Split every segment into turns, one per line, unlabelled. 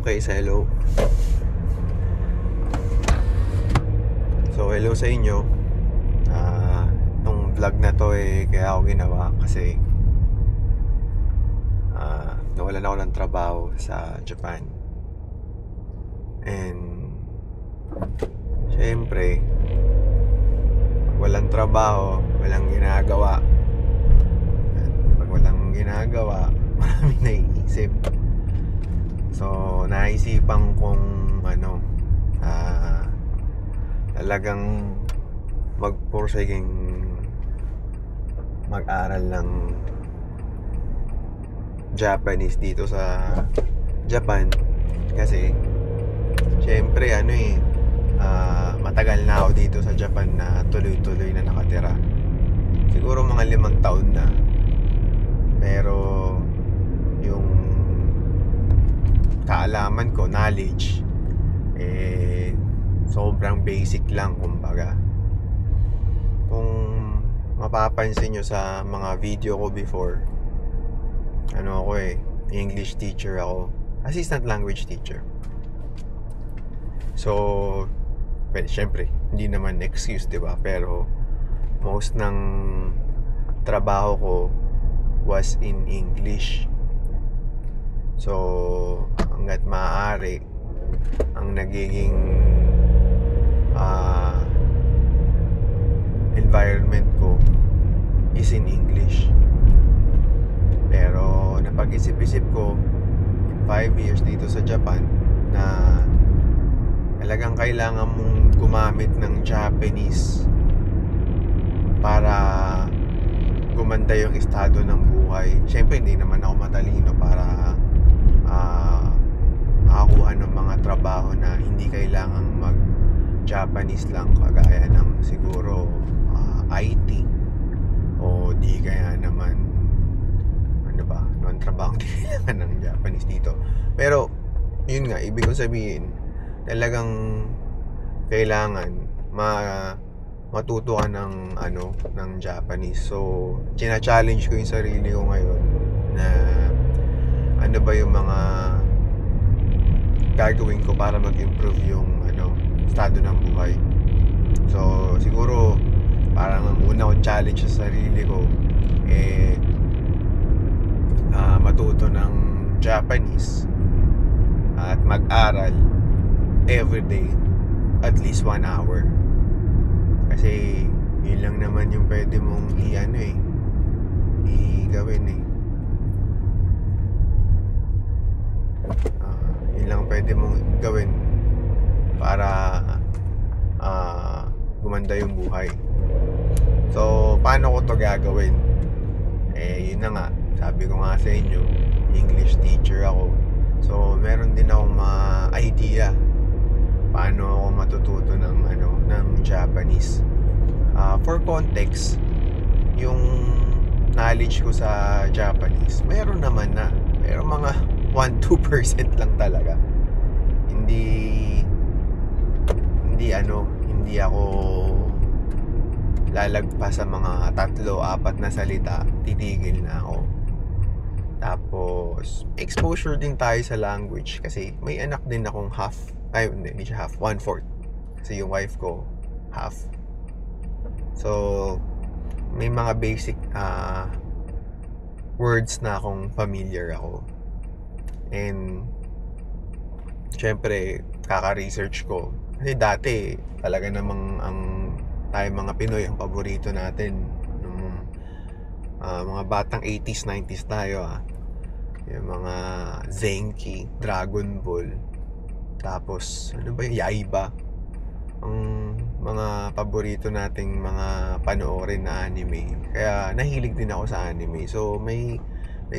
Okay, sa hello. So, hello sa inyo. Itong vlog na to kaya ako ginawa kasi nawalan ako ng trabaho sa Japan. And syempre, walang trabaho, walang ginagawa. At pag walang ginagawa, marami naiisip. So, naisipan kong talagang magpursiging mag-aral ng Japanese dito sa Japan. Kasi syempre matagal na ako dito sa Japan na tuloy-tuloy na nakatira. Siguro mga 5 taon na. Pero yung kaalaman ko, knowledge, sobrang basic lang, kumbaga. Kung mapapansin nyo sa mga video ko before, English teacher ako, assistant language teacher. So, syempre, hindi naman excuse, diba? Pero most ng trabaho ko was in English. So, hanggat maaari, ang nagiging environment ko is in English. Pero napag-isip-isip ko in 5 years dito sa Japan na talagang kailangan mong gumamit ng Japanese para gumanda yung estado ng buhay. Siyempre hindi naman ako matalino para makakuha ng mga trabaho na hindi kailangang mag-Japanese lang, kagaya ng siguro IT, o di kaya naman trabaho hindi kailangan ng Japanese dito. Pero yun nga, ibig ko sabihin, talagang kailangan matuto ka ng Japanese. So china-challenge ko yung sarili ko ngayon na ano ba yung mga gagawin ko para mag-improve yung estado ng buhay. So siguro parang ang una kong challenge sa sarili ko matuto ng Japanese at mag-aral everyday at least 1 hour. Kasi yun lang naman yung pwede mong i-gawin yun lang pwede mong gawin para gumanda yung buhay. So paano ko to gagawin? Yun na nga, sabi ko nga sa inyo, English teacher ako. So meron din akong mga idea paano ako matututo ng Japanese. For context, yung knowledge ko sa Japanese, meron naman na, pero mga 1-2% lang talaga. Hindi ako lalagpas sa mga 3-4 na salita, titigil na ako. Tapos exposure din tayo sa language kasi may anak din akong hindi siya half, 1/4, kasi yung wife ko half. So may mga basic words na akong familiar ako. And syempre kaka-research ko kasi dati talaga namang tayo mga Pinoy, ang paborito natin nung mga batang 80s, 90s tayo yung mga Zenki, Dragon Ball, tapos yung Yaiba, ang mga paborito nating mga panoorin na anime. Kaya nahilig din ako sa anime. So may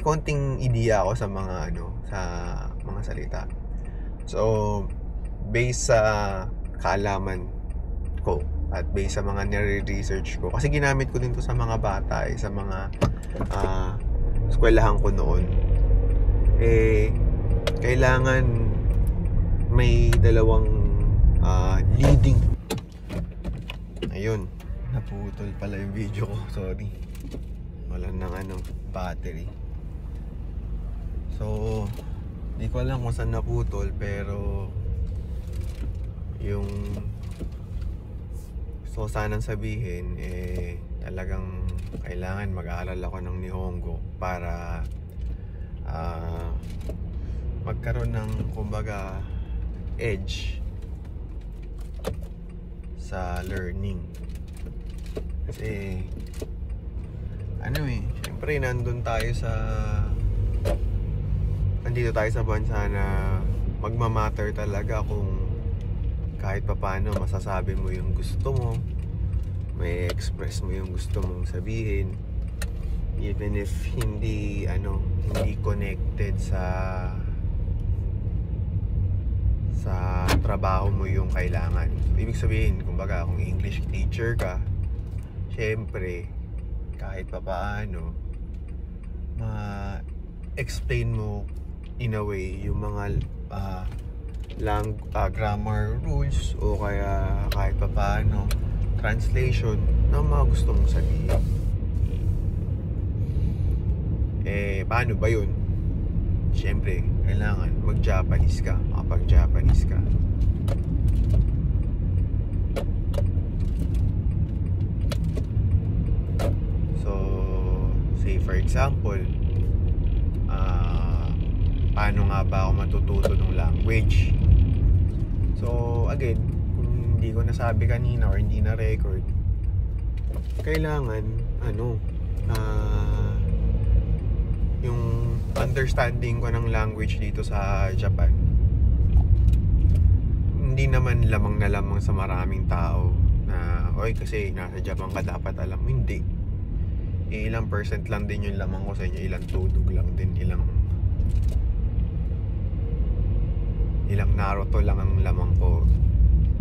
konting idea ako sa mga sa mga salita. So based sa kaalaman ko at based sa mga nire-research ko, kasi ginamit ko din to sa mga bata sa mga eskwelahan ko noon, kailangan may dalawang leading. Ayun, naputol pala yung video ko, sorry, wala nang battery. So Di ko alam kung saan naputol, pero yung gusto ko sanang sabihin, talagang kailangan mag-aaral ako ng Nihongo para magkaroon ng kumbaga edge sa learning. Kasi syempre nandito tayo sa bansa na magmamatter talaga kung kahit papano masasabi mo yung gusto mo, may express mo yung gusto mong sabihin, even if hindi connected sa trabaho mo yung kailangan. Ibig sabihin, kumbaga kung English teacher ka, syempre kahit papaano ma-explain mo in a way yung mga grammar rules o kaya kahit papaano translation ng mga gusto mong sabihin. Paano ba yun? Syempre kailangan mag-Japanese ka, makapag-Japanese ka. So say for example, paano nga ba ako matututo ng language? So again, kung hindi ko nasabi kanina or hindi na record, kailangan yung understanding ko ng language dito sa Japan, hindi naman lamang na lamang sa maraming tao na oy kasi nasa Japan ka dapat alam. Hindi, ilang percent lang din yung lamang ko sa inyo, ilang tudog lang din, ilang Naruto lang ang lamang ko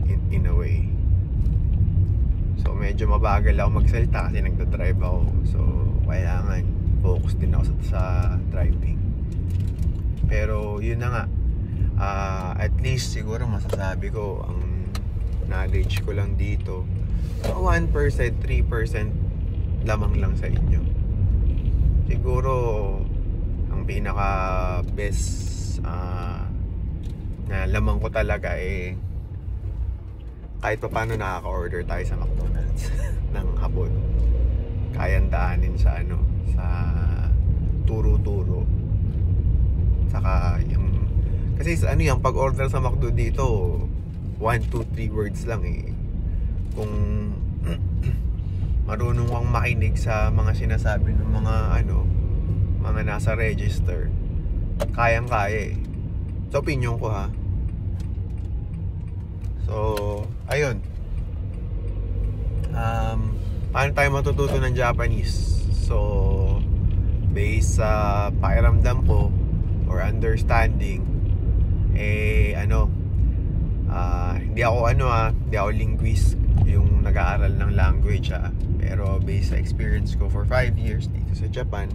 in a way. So medyo mabagal ako magsalita kasi nagdadrive ako, so kailangan focus din ako sa driving. Pero yun na nga, at least siguro masasabi ko ang knowledge ko lang dito 1%, 3% lamang lang sa inyo. Siguro ang pinaka best na lamang ko talaga kahit pa paano nakaka-order tayo sa McDonald's ng hapon, kayang daanin sa sa turo-turo. Saka kasi yung pag-order sa McDo dito 1, 2, 3 words lang kung marunong kang makinig sa mga sinasabi ng mga nasa register, kayang-kaya sa opinion ko ha. So ayun, paano tayo matututo ng Japanese? So based sa pakiramdam ko or understanding, hindi ako linguist yung nag-aaral ng language pero based sa experience ko for 5 years dito sa Japan,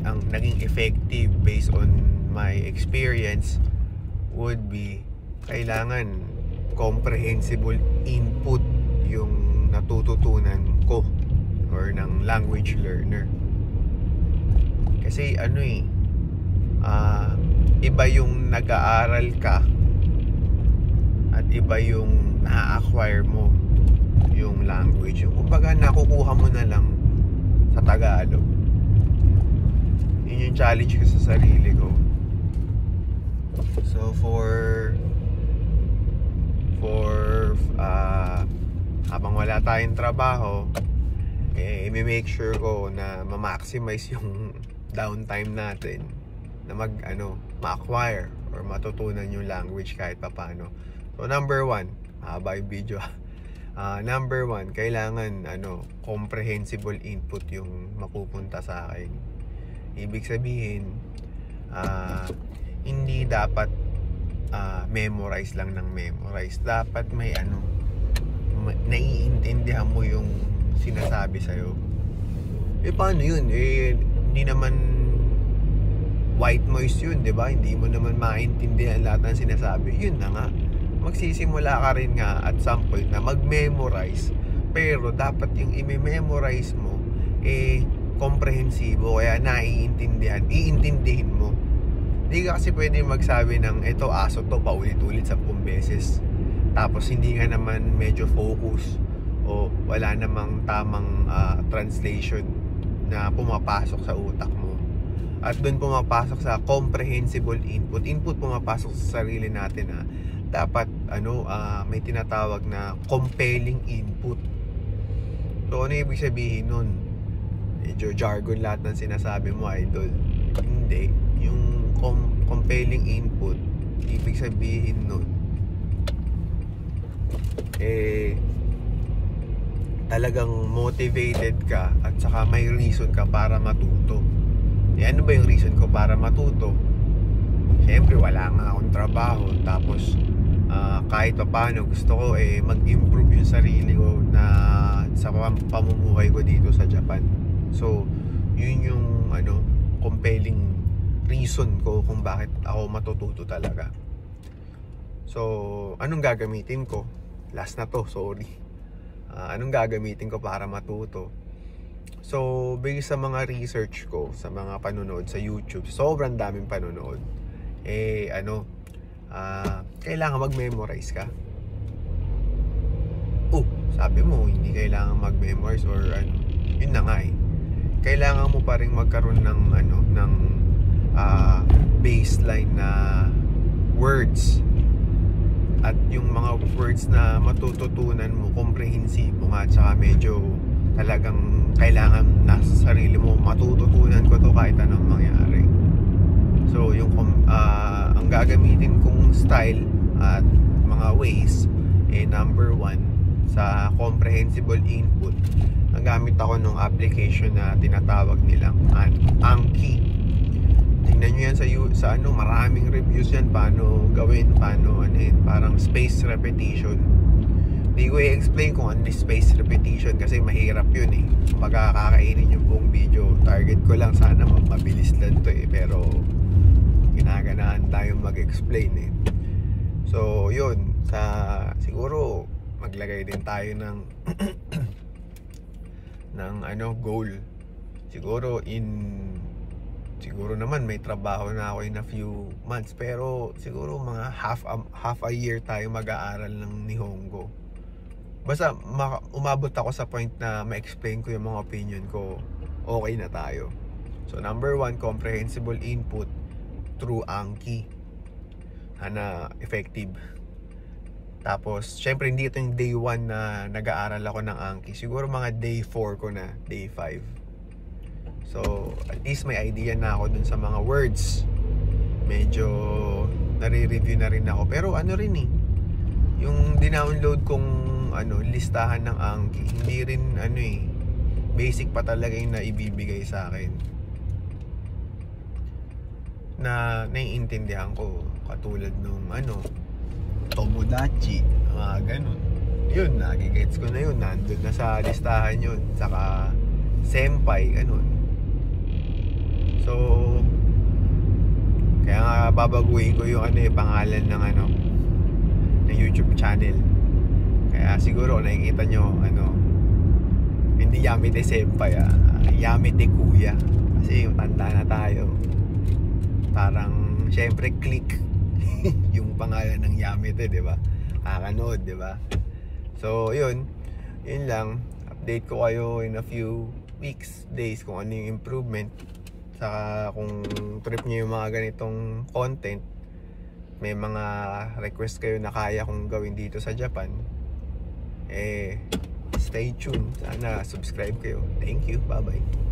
ang naging effective based on my experience would be kailangan comprehensible input yung natututunan ko or ng language learner. Kasi iba yung nag-aaral ka at iba yung na-acquire mo yung language, yung kumbaga nakukuha mo na lang sa Tagalog. Yun yung challenge ko sa sarili ko. So for habang wala tayong trabaho, i-make sure ko na ma-maximize yung downtime natin na ma-acquire or matutunan yung language kahit papano. So number 1, haba yung video. Number 1, kailangan comprehensible input yung mapupunta sa akin. Ibig sabihin, hindi dapat memorize lang ng memorize. Dapat may naiintindihan mo yung sinasabi sa'yo. Paano yun? Hindi naman white noise yun, di ba? Hindi mo naman maintindihan lahat ng sinasabi. Yun na nga, magsisimula ka rin nga at some point na mag-memorize, pero dapat yung i-memorize mo komprehensibo, kaya iintindihin mo. Hindi ka kasi pwede magsabi ng ito aso to paulit-ulit 10 beses, tapos hindi ka naman medyo focus o wala namang tamang translation na pumapasok sa utak mo. At doon pumapasok sa comprehensible input pumapasok sa sarili natin na dapat may tinatawag na compelling input. So ano ibig sabihin nun? Medyo jargon lahat ng sinasabi mo, idol. Hindi. Yung compelling input, ibig sabihin nun talagang motivated ka at saka may reason ka para matuto. Ano ba yung reason ko para matuto? Siyempre wala nga akong trabaho, tapos kahit pa paano gusto ko mag-improve yung sarili ko na sa pamumuhay ko dito sa Japan. So yun yung compelling reason ko kung bakit ako matututo talaga. So anong gagamitin ko? Last na to, sorry. Anong gagamitin ko para matuto? So based sa mga research ko, sa mga panonood sa YouTube, sobrang daming panonood, kailangan mag-memorize ka. Sabi mo hindi kailangan mag-memorize or yun na nga kailangan mo pa rin magkaroon ng baseline na words, at yung mga words na matututunan mo komprehensibo nga, tsaka medyo talagang kailangan nasa sarili mo, matututunan ko to kahit anong mangyari. So yung ang gagamitin kong style at mga ways, number 1 sa comprehensible input, nagamit ako ng application na tinatawag nilang Anki. Tingnan nyo yan sa maraming reviews yan, paano gawin, parang space repetition. Hindi ko i-explain kung ano space repetition kasi mahirap yun magkakainin yung buong video. Target ko lang sana mabilis lang to pero ginaganaan tayong mag-explain So yun, siguro maglagay din tayo ng goal. Siguro naman may trabaho na ako in a few months, pero siguro mga half a year tayo mag-aaral ng Nihongo. Basta umabot ako sa point na ma-explain ko yung mga opinion ko, okay na tayo. So number 1, comprehensible input through Anki. Effective. Tapos syempre hindi ito yung day 1 na nag-aaral ako ng Anki. Siguro mga day 4 ko na, day 5. So at least may idea na ako dun sa mga words. Medyo nare-review na rin ako. Pero yung dinownload kong listahan ng Anki, hindi rin basic pa talaga yung naibibigay sa akin na naiintindihan ko, katulad nung Tomodachi, mga ganun. Yun, nagigets ko na yun, nandun na sa listahan yun. Saka senpai, ganun. So kaya nga babaguhin ko yung pangalan ng ng YouTube channel. Kaya siguro nakikita nyo hindi Yamete Senpai, Yamete Kuya, kasi yung tanda na tayo, parang syempre click yung pangalan ng Yamete, diba? Kakanood, diba? So yun lang, update ko kayo in a few weeks, days kung ano yung improvement. Saka kung trip nyo yung mga ganitong content, may mga request kayo na kaya kong gawin dito sa Japan, stay tuned. Sana subscribe kayo. Thank you. Bye bye.